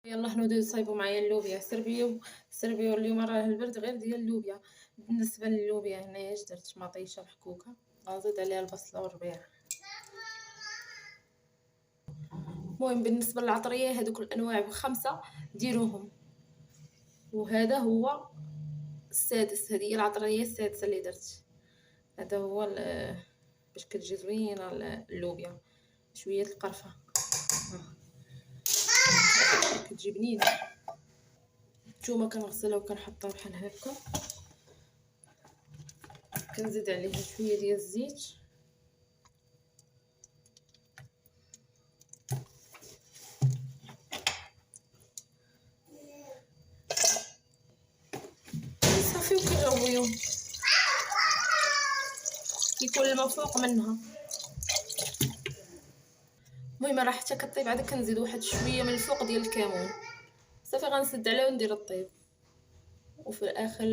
يلا حنودو صايبوا معايا اللوبيا سربيو اليوم راه البرد غير ديال اللوبيا. بالنسبه للوبيا هنايا اش درت مطيشه محكوكه غنزيد عليها البصله والربيع. المهم بالنسبه للعطريه هذوك الانواع 5 ديروهم، وهذا هو السادس، هذه هي العطريه السادسه اللي درت. هذا هو باش كتجي زوينه اللوبيا، شويه القرفه كتجي بنينه. الثومه كنغسلها وكنحطها بحال هكا، كنزيد عليها شويه ديال الزيت، صافي وكنغويو كيكون الماء فوق منها. المهم راه حتى كطيب عاد كنزيد واحد شويه من الفوق ديال الكمون، صافي غنسد عليها وندير الطيب. وفي الاخر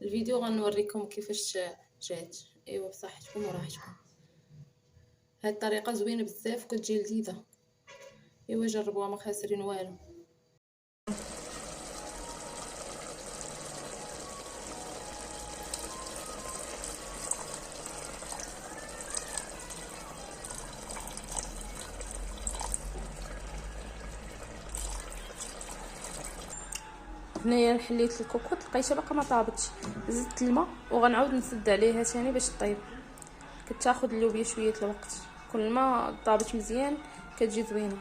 الفيديو غنوريكم كيفاش جات. ايوا بصحتكم وراحتكم. هاد الطريقه زوينه بزاف وكتجي لذيذه، ايوا جربوها ما خاسرين والو. هنايا حليت الكوكوط لقيتها باقا ما طابتش، زدت الماء وغنعاود نسد عليها ثاني باش طيب. كتاخذ اللوبيا شويه الوقت، كل ما طابت مزيان كتجي زوينه.